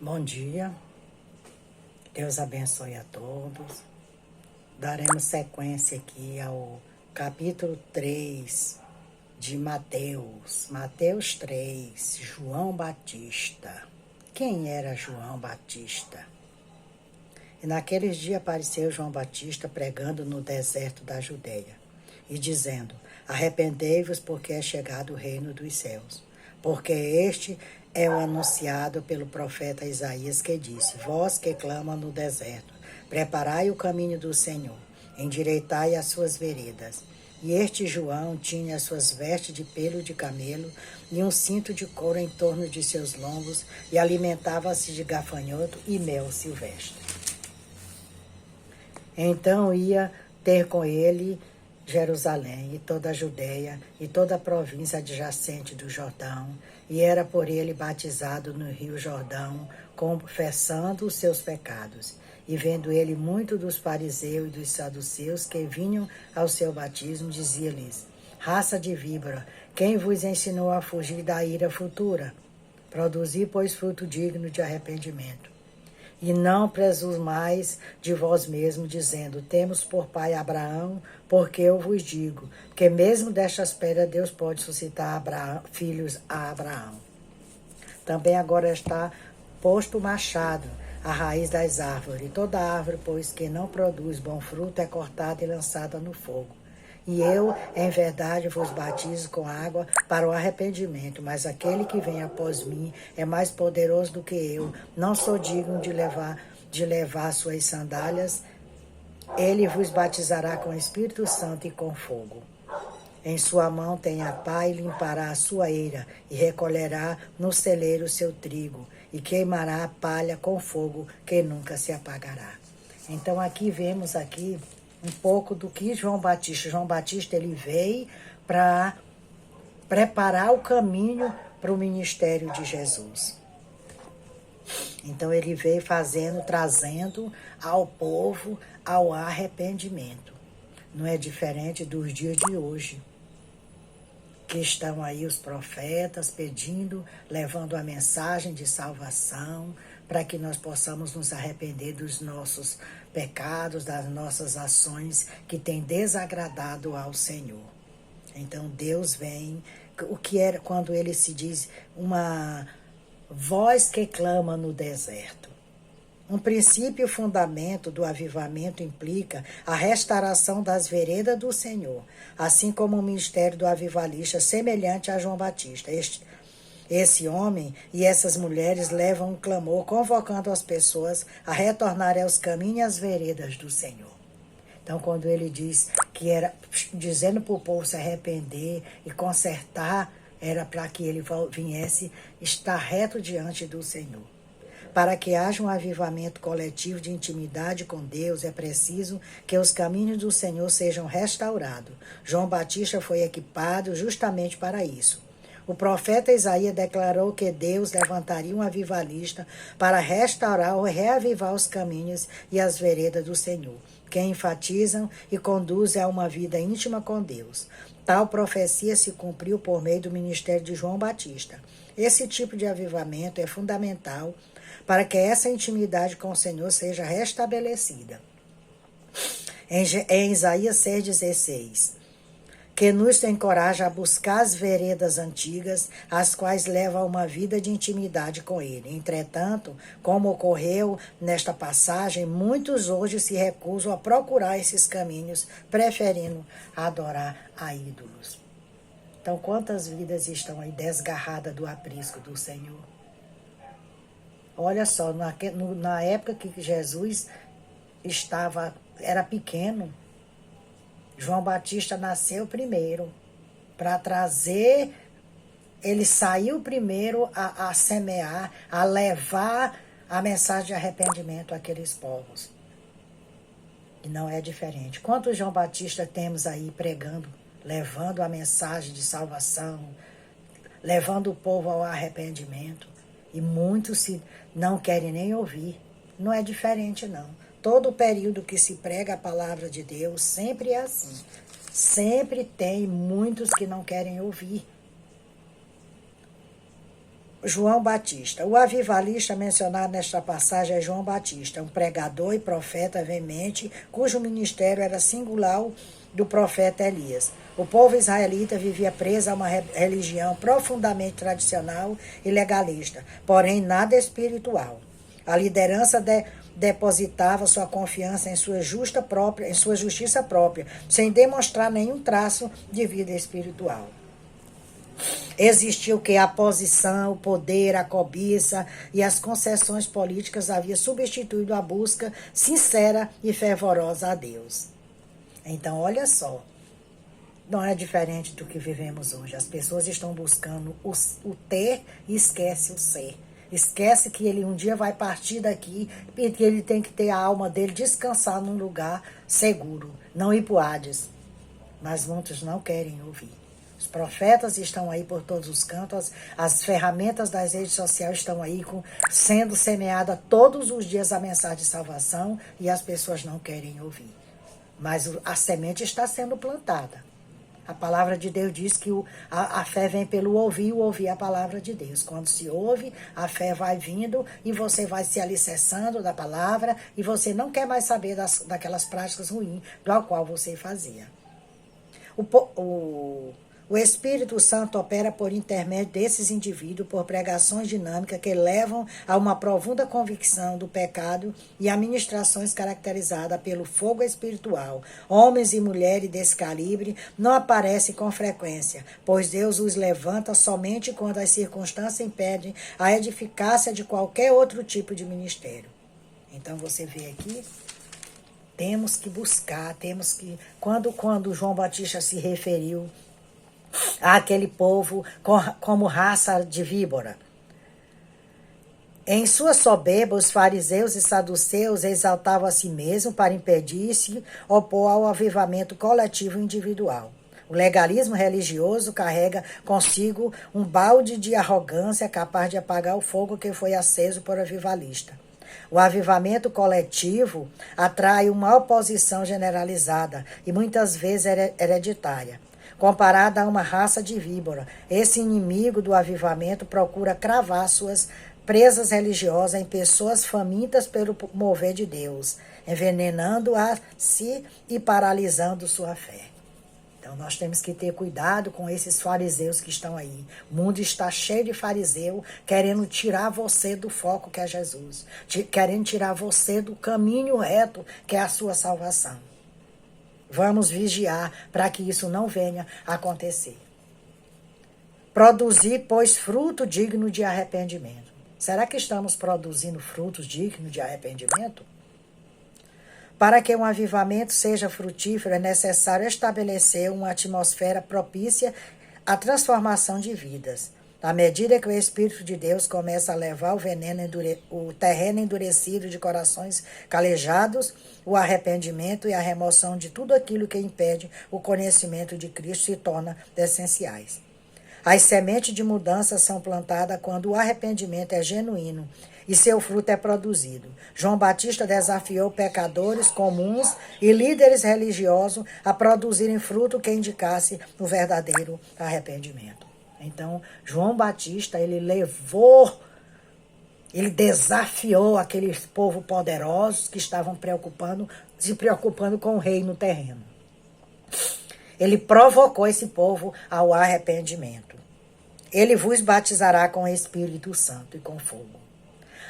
Bom dia, Deus abençoe a todos. Daremos sequência aqui ao capítulo 3 de Mateus. Mateus 3, João Batista. Quem era João Batista? E naqueles dias apareceu João Batista pregando no deserto da Judeia e dizendo: arrependei-vos, porque é chegado o reino dos céus. Porque este é o anunciado pelo profeta Isaías, que disse: vós que clamam no deserto, preparai o caminho do Senhor, endireitai as suas veredas. E este João tinha as suas vestes de pelo de camelo e um cinto de couro em torno de seus lombos, e alimentava-se de gafanhoto e mel silvestre. Então ia ter com ele Jerusalém e toda a Judeia e toda a província adjacente do Jordão, e era por ele batizado no rio Jordão, confessando os seus pecados. E vendo ele muito dos fariseus e dos saduceus que vinham ao seu batismo, dizia-lhes: raça de víbora, quem vos ensinou a fugir da ira futura? Produzi, pois, fruto digno de arrependimento. E não presumais de vós mesmos, dizendo: temos por pai Abraão, porque eu vos digo, que mesmo destas pedras Deus pode suscitar filhos a Abraão. Também agora está posto o machado à raiz das árvores, e toda árvore, pois, que não produz bom fruto, é cortada e lançada no fogo. E eu, em verdade, vos batizo com água para o arrependimento, mas aquele que vem após mim é mais poderoso do que eu. Não sou digno de levar suas sandálias. Ele vos batizará com o Espírito Santo e com fogo. Em sua mão tem a pá e limpará a sua eira, e recolherá no celeiro o seu trigo, e queimará a palha com fogo que nunca se apagará. Então aqui vemos aqui um pouco do que João Batista. João Batista, ele veio para preparar o caminho para o ministério de Jesus. Então ele veio trazendo ao povo ao arrependimento. Não é diferente dos dias de hoje, que estão aí os profetas pedindo, levando a mensagem de salvação, para que nós possamos nos arrepender dos nossos pecados, das nossas ações que têm desagradado ao Senhor. Então Deus vem, o que era quando ele se diz uma voz que clama no deserto. Um princípio e fundamento do avivamento implica a restauração das veredas do Senhor, assim como o ministério do avivalista, semelhante a João Batista. Esse homem e essas mulheres levam um clamor, convocando as pessoas a retornarem aos caminhos e às veredas do Senhor. Então, quando ele diz que era dizendo para o povo se arrepender e consertar, era para que ele viesse estar reto diante do Senhor. Para que haja um avivamento coletivo de intimidade com Deus, é preciso que os caminhos do Senhor sejam restaurados. João Batista foi equipado justamente para isso. O profeta Isaías declarou que Deus levantaria um avivalista para restaurar ou reavivar os caminhos e as veredas do Senhor, que enfatizam e conduzem a uma vida íntima com Deus. Tal profecia se cumpriu por meio do ministério de João Batista. Esse tipo de avivamento é fundamental para que essa intimidade com o Senhor seja restabelecida. Em Isaías 6,16, que nos encoraja a buscar as veredas antigas, as quais levam a uma vida de intimidade com Ele. Entretanto, como ocorreu nesta passagem, muitos hoje se recusam a procurar esses caminhos, preferindo adorar a ídolos. Então, quantas vidas estão aí desgarradas do aprisco do Senhor? Olha só, na época que Jesus era pequeno, João Batista nasceu primeiro para trazer, ele saiu primeiro a semear, a levar a mensagem de arrependimento àqueles povos. E não é diferente. Quantos João Batista temos aí pregando, levando a mensagem de salvação, levando o povo ao arrependimento? E muitos não querem nem ouvir. Não é diferente, não. Todo o período que se prega a palavra de Deus, sempre é assim. Sempre tem muitos que não querem ouvir. João Batista. O avivalista mencionado nesta passagem é João Batista, um pregador e profeta veemente, cujo ministério era singular do profeta Elias. O povo israelita vivia preso a uma religião profundamente tradicional e legalista, porém nada espiritual. A liderança depositava sua confiança em sua justiça própria, sem demonstrar nenhum traço de vida espiritual. Existiu que a posição, o poder, a cobiça e as concessões políticas havia substituído a busca sincera e fervorosa a Deus. Então, olha só, não é diferente do que vivemos hoje. As pessoas estão buscando o ter e esquece o ser. Esquece que ele um dia vai partir daqui e que ele tem que ter a alma dele descansar num lugar seguro, não ir para o Hades. Mas muitos não querem ouvir. Os profetas estão aí por todos os cantos, as ferramentas das redes sociais estão aí sendo semeada todos os dias a mensagem de salvação e as pessoas não querem ouvir. Mas a semente está sendo plantada. A palavra de Deus diz que a fé vem pelo ouvir e o ouvir a palavra de Deus. Quando se ouve, a fé vai vindo e você vai se alicerçando da palavra e você não quer mais saber daquelas práticas ruins do qual você fazia. O Espírito Santo opera por intermédio desses indivíduos por pregações dinâmicas que levam a uma profunda convicção do pecado e a ministrações caracterizadas pelo fogo espiritual. Homens e mulheres desse calibre não aparecem com frequência, pois Deus os levanta somente quando as circunstâncias impedem a eficácia de qualquer outro tipo de ministério. Então você vê aqui, temos que buscar, quando João Batista se referiu àquele povo como raça de víbora. Em sua soberba, os fariseus e saduceus exaltavam a si mesmos para impedir-se opor ao avivamento coletivo e individual. O legalismo religioso carrega consigo um balde de arrogância capaz de apagar o fogo que foi aceso por avivalista. O avivamento coletivo atrai uma oposição generalizada e muitas vezes hereditária. Comparado a uma raça de víbora, esse inimigo do avivamento procura cravar suas presas religiosas em pessoas famintas pelo mover de Deus, envenenando-a si e paralisando sua fé. Então nós temos que ter cuidado com esses fariseus que estão aí. O mundo está cheio de fariseu querendo tirar você do foco que é Jesus, querendo tirar você do caminho reto que é a sua salvação. Vamos vigiar para que isso não venha a acontecer. Produzir, pois, fruto digno de arrependimento. Será que estamos produzindo frutos dignos de arrependimento? Para que um avivamento seja frutífero, é necessário estabelecer uma atmosfera propícia à transformação de vidas. À medida que o Espírito de Deus começa a levar o terreno endurecido de corações calejados, o arrependimento e a remoção de tudo aquilo que impede o conhecimento de Cristo se torna essenciais. As sementes de mudança são plantadas quando o arrependimento é genuíno e seu fruto é produzido. João Batista desafiou pecadores comuns e líderes religiosos a produzirem fruto que indicasse o verdadeiro arrependimento. Então, João Batista, ele desafiou aqueles povos poderosos que estavam se preocupando com o reino terreno. Ele provocou esse povo ao arrependimento. Ele vos batizará com o Espírito Santo e com fogo.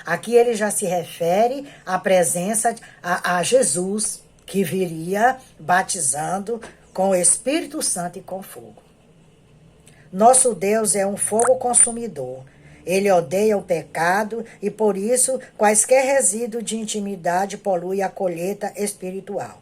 Aqui ele já se refere à presença a Jesus, que viria batizando com o Espírito Santo e com fogo. Nosso Deus é um fogo consumidor. Ele odeia o pecado e, por isso, quaisquer resíduos de intimidade poluem a colheita espiritual.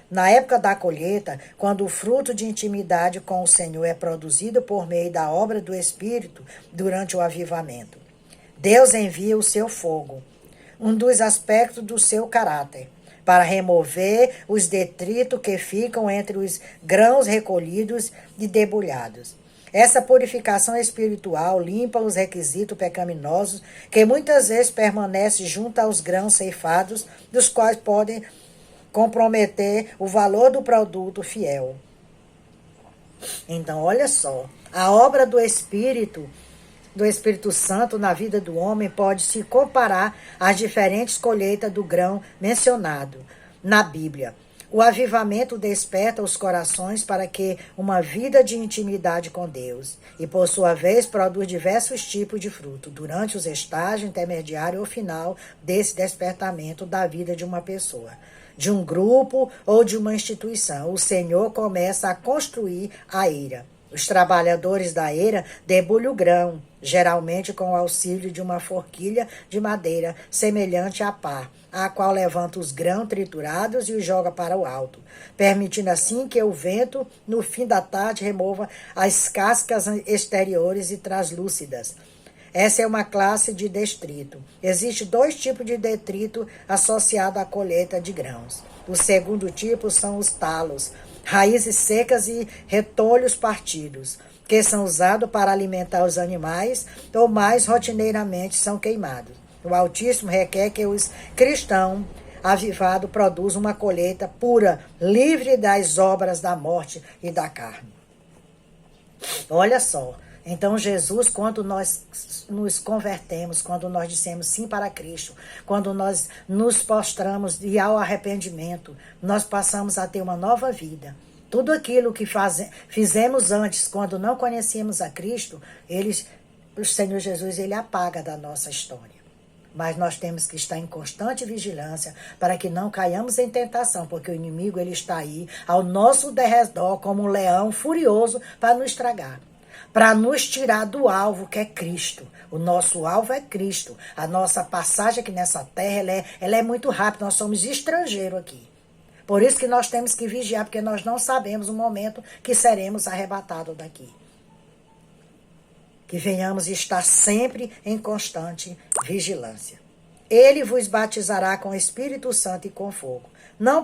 Na época da colheita, quando o fruto de intimidade com o Senhor é produzido por meio da obra do Espírito durante o avivamento, Deus envia o seu fogo, um dos aspectos do seu caráter, para remover os detritos que ficam entre os grãos recolhidos e debulhados. Essa purificação espiritual limpa os requisitos pecaminosos que muitas vezes permanecem junto aos grãos ceifados, dos quais podem comprometer o valor do produto fiel. Então, olha só, a obra do Espírito do Espírito Santo na vida do homem pode se comparar às diferentes colheitas do grão mencionado na Bíblia. O avivamento desperta os corações para que uma vida de intimidade com Deus e, por sua vez, produz diversos tipos de fruto durante os estágios intermediário ou final desse despertamento da vida de uma pessoa, de um grupo ou de uma instituição. O Senhor começa a construir a eira. Os trabalhadores da eira debulham o grão, geralmente com o auxílio de uma forquilha de madeira semelhante à pá, a qual levanta os grãos triturados e os joga para o alto, permitindo assim que o vento, no fim da tarde, remova as cascas exteriores e translúcidas. Essa é uma classe de detrito. Existem 2 tipos de detrito associados à colheita de grãos. O segundo tipo são os talos, raízes secas e retolhos partidos, que são usados para alimentar os animais ou mais rotineiramente são queimados. O Altíssimo requer que os cristãos avivados produzam uma colheita pura, livre das obras da morte e da carne. Olha só. Então, Jesus, quando nós nos convertemos, quando nós dissemos sim para Cristo, quando nós nos prostramos e ao arrependimento, nós passamos a ter uma nova vida. Tudo aquilo que fizemos antes, quando não conhecíamos a Cristo, o Senhor Jesus, Ele apaga da nossa história. Mas nós temos que estar em constante vigilância para que não caiamos em tentação, porque o inimigo ele está aí ao nosso derredor como um leão furioso para nos estragar, para nos tirar do alvo que é Cristo. O nosso alvo é Cristo. A nossa passagem aqui nessa terra ela é muito rápida, nós somos estrangeiros aqui. Por isso que nós temos que vigiar, porque nós não sabemos o momento que seremos arrebatados daqui. Que venhamos estar sempre em constante vigilância. Ele vos batizará com o Espírito Santo e com fogo. Não